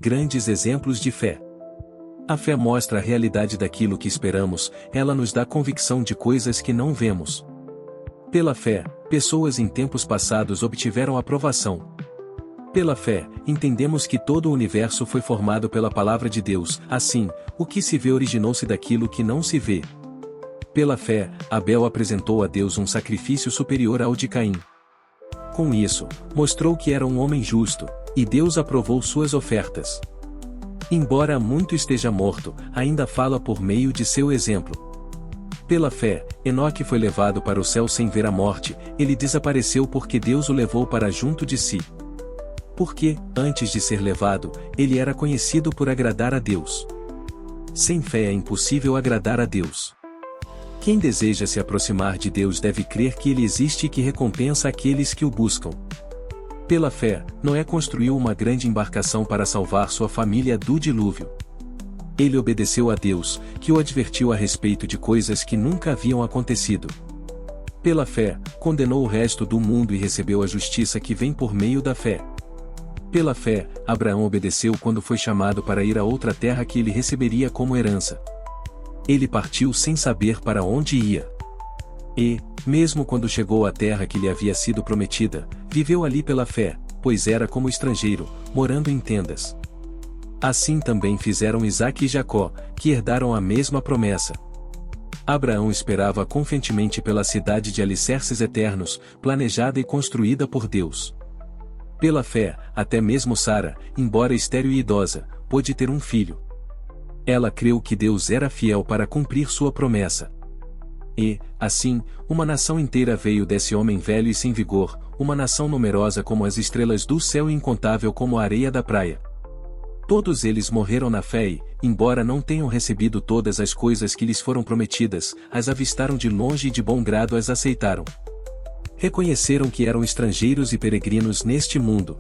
Grandes exemplos de fé. A fé mostra a realidade daquilo que esperamos, ela nos dá convicção de coisas que não vemos. Pela fé, pessoas em tempos passados obtiveram aprovação. Pela fé, entendemos que todo o universo foi formado pela palavra de Deus, assim, o que se vê originou-se daquilo que não se vê. Pela fé, Abel apresentou a Deus um sacrifício superior ao de Caim. Com isso, mostrou que era um homem justo, e Deus aprovou suas ofertas. Embora muito esteja morto, ainda fala por meio de seu exemplo. Pela fé, Enoque foi levado para o céu sem ver a morte, ele desapareceu porque Deus o levou para junto de si. Porque, antes de ser levado, ele era conhecido por agradar a Deus. Sem fé é impossível agradar a Deus. Quem deseja se aproximar de Deus deve crer que Ele existe e que recompensa aqueles que o buscam. Pela fé, Noé construiu uma grande embarcação para salvar sua família do dilúvio. Ele obedeceu a Deus, que o advertiu a respeito de coisas que nunca haviam acontecido. Pela fé, condenou o resto do mundo e recebeu a justiça que vem por meio da fé. Pela fé, Abraão obedeceu quando foi chamado para ir a outra terra que ele receberia como herança. Ele partiu sem saber para onde ia. E, mesmo quando chegou à terra que lhe havia sido prometida, viveu ali pela fé, pois era como estrangeiro, morando em tendas. Assim também fizeram Isaque e Jacó, que herdaram a mesma promessa. Abraão esperava confiantemente pela cidade de alicerces eternos, planejada e construída por Deus. Pela fé, até mesmo Sara, embora estéril e idosa, pôde ter um filho. Ela creu que Deus era fiel para cumprir sua promessa. E, assim, uma nação inteira veio desse homem velho e sem vigor, uma nação numerosa como as estrelas do céu e incontável como a areia da praia. Todos eles morreram na fé e, embora não tenham recebido todas as coisas que lhes foram prometidas, as avistaram de longe e de bom grado as aceitaram. Reconheceram que eram estrangeiros e peregrinos neste mundo.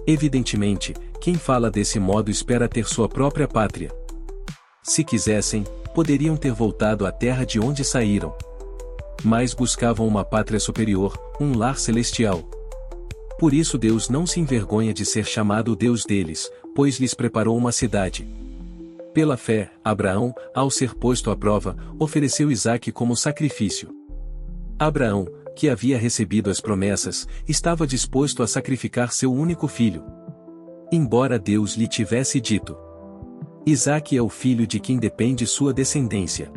Evidentemente, quem fala desse modo espera ter sua própria pátria. Se quisessem, poderiam ter voltado à terra de onde saíram. Mas buscavam uma pátria superior, um lar celestial. Por isso Deus não se envergonha de ser chamado o Deus deles, pois lhes preparou uma cidade. Pela fé, Abraão, ao ser posto à prova, ofereceu Isaque como sacrifício. Abraão, que havia recebido as promessas, estava disposto a sacrificar seu único filho. Embora Deus lhe tivesse dito: Isaque é o filho de quem depende sua descendência.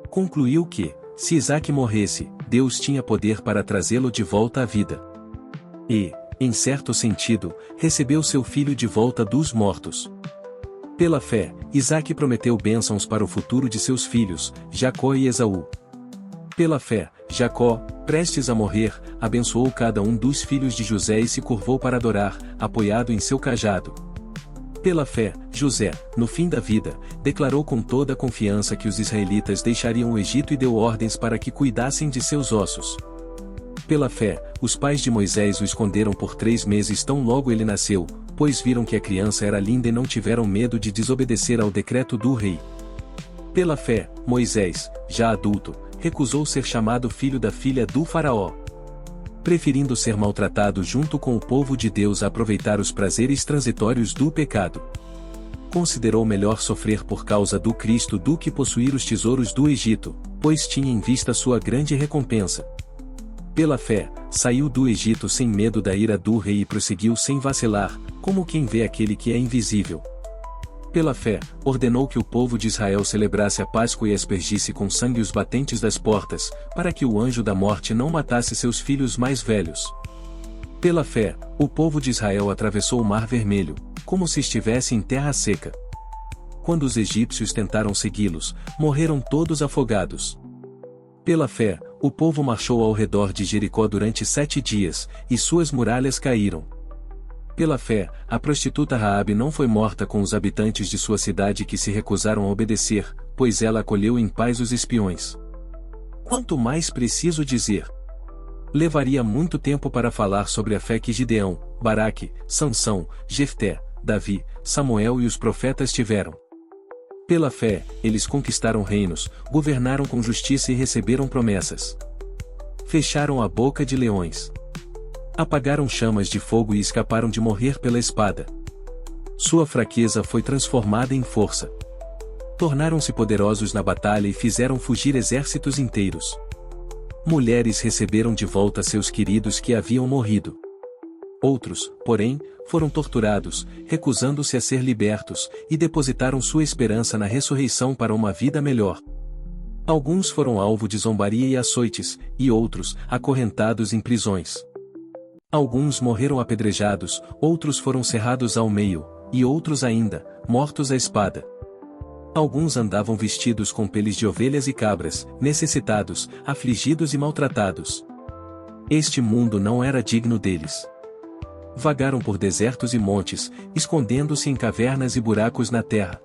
Concluiu que, se Isaque morresse, Deus tinha poder para trazê-lo de volta à vida. E, em certo sentido, recebeu seu filho de volta dos mortos. Pela fé, Isaque prometeu bênçãos para o futuro de seus filhos, Jacó e Esaú. Pela fé, Jacó, prestes a morrer, abençoou cada um dos filhos de José e se curvou para adorar, apoiado em seu cajado. Pela fé, José, no fim da vida, declarou com toda a confiança que os israelitas deixariam o Egito e deu ordens para que cuidassem de seus ossos. Pela fé, os pais de Moisés o esconderam por 3 meses tão logo ele nasceu, pois viram que a criança era linda e não tiveram medo de desobedecer ao decreto do rei. Pela fé, Moisés, já adulto, recusou ser chamado filho da filha do faraó. Preferindo ser maltratado junto com o povo de Deus a aproveitar os prazeres transitórios do pecado. Considerou melhor sofrer por causa do Cristo do que possuir os tesouros do Egito, pois tinha em vista sua grande recompensa. Pela fé, saiu do Egito sem medo da ira do rei e prosseguiu sem vacilar, como quem vê aquele que é invisível. Pela fé, ordenou que o povo de Israel celebrasse a Páscoa e aspergisse com sangue os batentes das portas, para que o anjo da morte não matasse seus filhos mais velhos. Pela fé, o povo de Israel atravessou o Mar Vermelho, como se estivesse em terra seca. Quando os egípcios tentaram segui-los, morreram todos afogados. Pela fé, o povo marchou ao redor de Jericó durante 7 dias, e suas muralhas caíram. Pela fé, a prostituta Raabe não foi morta com os habitantes de sua cidade que se recusaram a obedecer, pois ela acolheu em paz os espiões. Quanto mais preciso dizer? Levaria muito tempo para falar sobre a fé que Gideão, Baraque, Sansão, Jefté, Davi, Samuel e os profetas tiveram. Pela fé, eles conquistaram reinos, governaram com justiça e receberam promessas. Fecharam a boca de leões. Apagaram chamas de fogo e escaparam de morrer pela espada. Sua fraqueza foi transformada em força. Tornaram-se poderosos na batalha e fizeram fugir exércitos inteiros. Mulheres receberam de volta seus queridos que haviam morrido. Outros, porém, foram torturados, recusando-se a ser libertos, e depositaram sua esperança na ressurreição para uma vida melhor. Alguns foram alvo de zombaria e açoites, e outros, acorrentados em prisões. Alguns morreram apedrejados, outros foram cerrados ao meio, e outros ainda, mortos à espada. Alguns andavam vestidos com peles de ovelhas e cabras, necessitados, afligidos e maltratados. Este mundo não era digno deles. Vagaram por desertos e montes, escondendo-se em cavernas e buracos na terra.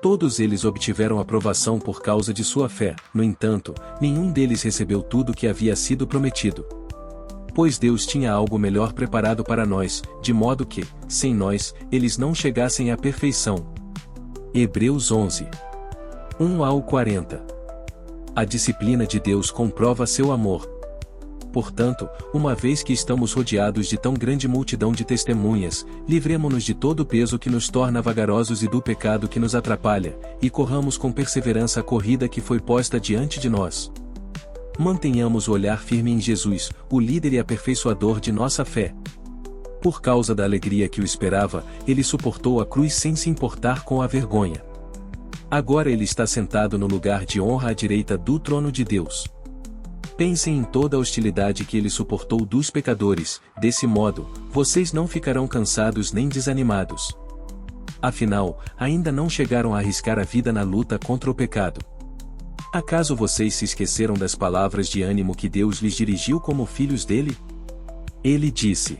Todos eles obtiveram aprovação por causa de sua fé, no entanto, nenhum deles recebeu tudo que havia sido prometido. Pois Deus tinha algo melhor preparado para nós, de modo que, sem nós, eles não chegassem à perfeição. Hebreus 11. 1 ao 40. A disciplina de Deus comprova seu amor. Portanto, uma vez que estamos rodeados de tão grande multidão de testemunhas, livremo-nos de todo o peso que nos torna vagarosos e do pecado que nos atrapalha, e corramos com perseverança a corrida que foi posta diante de nós. Mantenhamos o olhar firme em Jesus, o líder e aperfeiçoador de nossa fé. Por causa da alegria que o esperava, ele suportou a cruz sem se importar com a vergonha. Agora ele está sentado no lugar de honra à direita do trono de Deus. Pensem em toda a hostilidade que ele suportou dos pecadores, desse modo, vocês não ficarão cansados nem desanimados. Afinal, ainda não chegaram a arriscar a vida na luta contra o pecado. Acaso vocês se esqueceram das palavras de ânimo que Deus lhes dirigiu como filhos dele? Ele disse: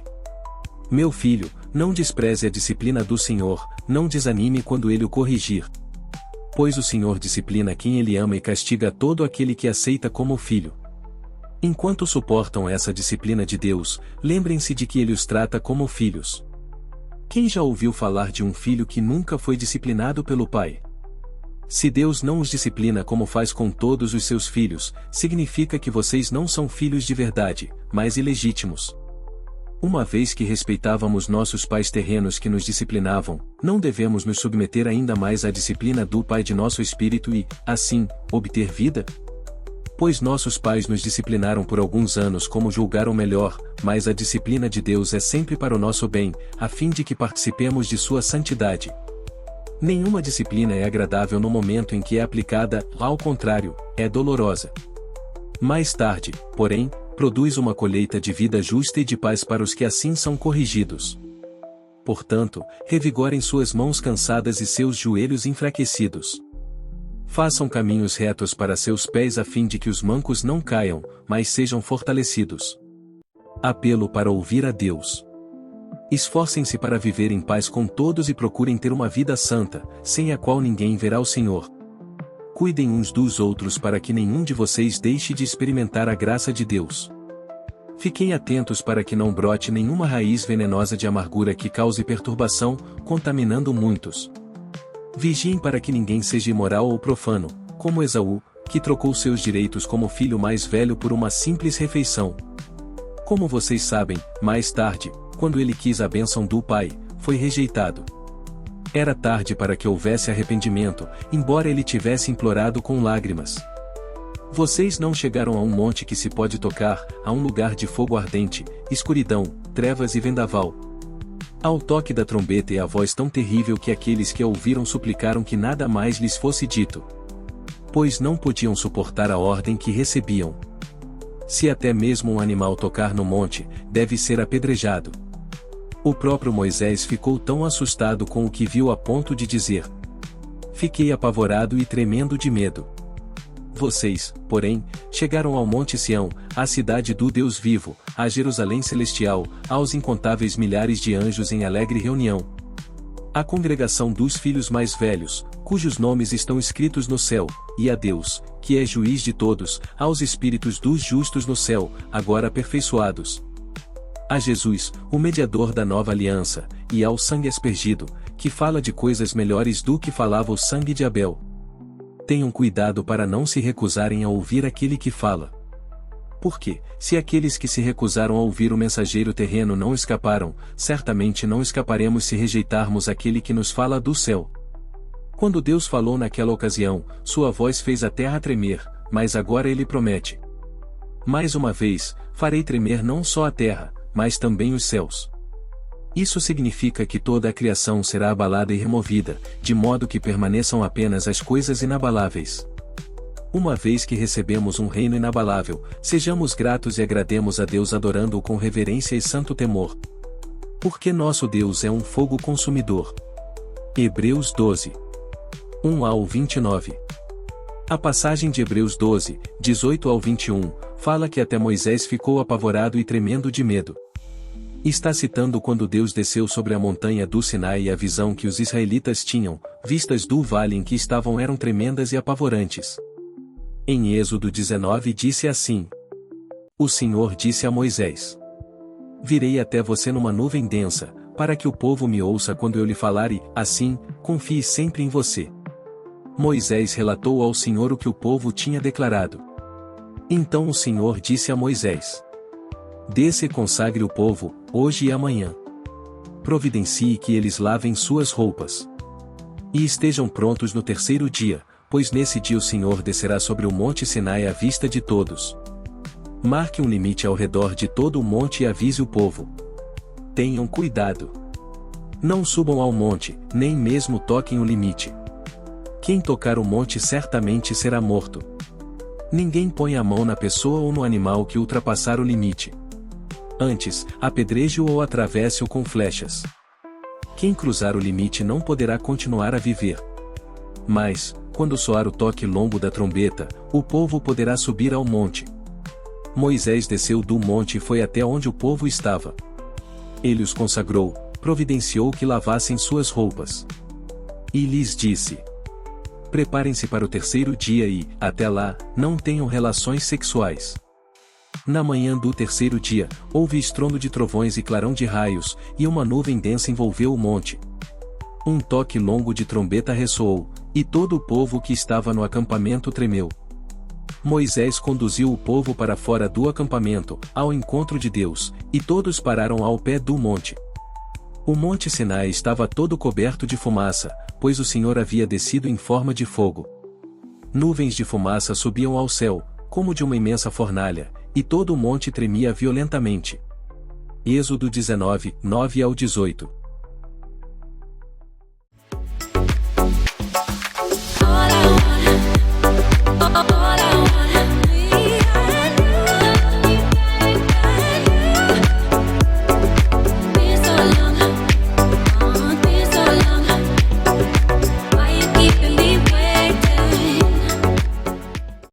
Meu filho, não despreze a disciplina do Senhor, não desanime quando ele o corrigir. Pois o Senhor disciplina quem ele ama e castiga todo aquele que aceita como filho. Enquanto suportam essa disciplina de Deus, lembrem-se de que ele os trata como filhos. Quem já ouviu falar de um filho que nunca foi disciplinado pelo pai? Se Deus não os disciplina como faz com todos os seus filhos, significa que vocês não são filhos de verdade, mas ilegítimos. Uma vez que respeitávamos nossos pais terrenos que nos disciplinavam, não devemos nos submeter ainda mais à disciplina do Pai de nosso espírito e, assim, obter vida? Pois nossos pais nos disciplinaram por alguns anos como julgaram melhor, mas a disciplina de Deus é sempre para o nosso bem, a fim de que participemos de sua santidade. Nenhuma disciplina é agradável no momento em que é aplicada, ao contrário, é dolorosa. Mais tarde, porém, produz uma colheita de vida justa e de paz para os que assim são corrigidos. Portanto, revigorem suas mãos cansadas e seus joelhos enfraquecidos. Façam caminhos retos para seus pés a fim de que os mancos não caiam, mas sejam fortalecidos. Apelo para ouvir a Deus. Esforcem-se para viver em paz com todos e procurem ter uma vida santa, sem a qual ninguém verá o Senhor. Cuidem uns dos outros para que nenhum de vocês deixe de experimentar a graça de Deus. Fiquem atentos para que não brote nenhuma raiz venenosa de amargura que cause perturbação, contaminando muitos. Vigiem para que ninguém seja imoral ou profano, como Esaú, que trocou seus direitos como filho mais velho por uma simples refeição. Como vocês sabem, mais tarde, quando ele quis a bênção do pai, foi rejeitado. Era tarde para que houvesse arrependimento, embora ele tivesse implorado com lágrimas. Vocês não chegaram a um monte que se pode tocar, a um lugar de fogo ardente, escuridão, trevas e vendaval. Ao toque da trombeta e a voz tão terrível que aqueles que a ouviram suplicaram que nada mais lhes fosse dito. Pois não podiam suportar a ordem que recebiam. Se até mesmo um animal tocar no monte, deve ser apedrejado. O próprio Moisés ficou tão assustado com o que viu a ponto de dizer: Fiquei apavorado e tremendo de medo. Vocês, porém, chegaram ao Monte Sião, à cidade do Deus vivo, à Jerusalém celestial, aos incontáveis milhares de anjos em alegre reunião. À congregação dos filhos mais velhos, cujos nomes estão escritos no céu, e a Deus, que é juiz de todos, aos espíritos dos justos no céu, agora aperfeiçoados. A Jesus, o mediador da nova aliança, e ao sangue aspergido, que fala de coisas melhores do que falava o sangue de Abel. Tenham cuidado para não se recusarem a ouvir aquele que fala. Porque, se aqueles que se recusaram a ouvir o mensageiro terreno não escaparam, certamente não escaparemos se rejeitarmos aquele que nos fala do céu. Quando Deus falou naquela ocasião, sua voz fez a terra tremer, mas agora ele promete: mais uma vez, farei tremer não só a terra, mas também os céus. Isso significa que toda a criação será abalada e removida, de modo que permaneçam apenas as coisas inabaláveis. Uma vez que recebemos um reino inabalável, sejamos gratos e agrademos a Deus adorando-o com reverência e santo temor. Porque nosso Deus é um fogo consumidor. Hebreus 12. 1 ao 29. A passagem de Hebreus 12, 18 ao 21, fala que até Moisés ficou apavorado e tremendo de medo. Está citando quando Deus desceu sobre a montanha do Sinai e a visão que os israelitas tinham, vistas do vale em que estavam eram tremendas e apavorantes. Em Êxodo 19 disse assim: o Senhor disse a Moisés: virei até você numa nuvem densa, para que o povo me ouça quando eu lhe falar e, assim, confie sempre em você. Moisés relatou ao Senhor o que o povo tinha declarado. Então o Senhor disse a Moisés: desça e consagre o povo, hoje e amanhã. Providencie que eles lavem suas roupas. E estejam prontos no terceiro dia, pois nesse dia o Senhor descerá sobre o monte Sinai à vista de todos. Marque um limite ao redor de todo o monte e avise o povo. Tenham cuidado. Não subam ao monte, nem mesmo toquem o limite. Quem tocar o monte certamente será morto. Ninguém põe a mão na pessoa ou no animal que ultrapassar o limite. Antes, apedreje-o ou atravesse-o com flechas. Quem cruzar o limite não poderá continuar a viver. Mas, quando soar o toque longo da trombeta, o povo poderá subir ao monte. Moisés desceu do monte e foi até onde o povo estava. Ele os consagrou, providenciou que lavassem suas roupas. E lhes disse: preparem-se para o terceiro dia e, até lá, não tenham relações sexuais. Na manhã do terceiro dia, houve estrondo de trovões e clarão de raios, e uma nuvem densa envolveu o monte. Um toque longo de trombeta ressoou, e todo o povo que estava no acampamento tremeu. Moisés conduziu o povo para fora do acampamento, ao encontro de Deus, e todos pararam ao pé do monte. O monte Sinai estava todo coberto de fumaça, pois o Senhor havia descido em forma de fogo. Nuvens de fumaça subiam ao céu, como de uma imensa fornalha, e todo o monte tremia violentamente. Êxodo 19, 9 ao 18.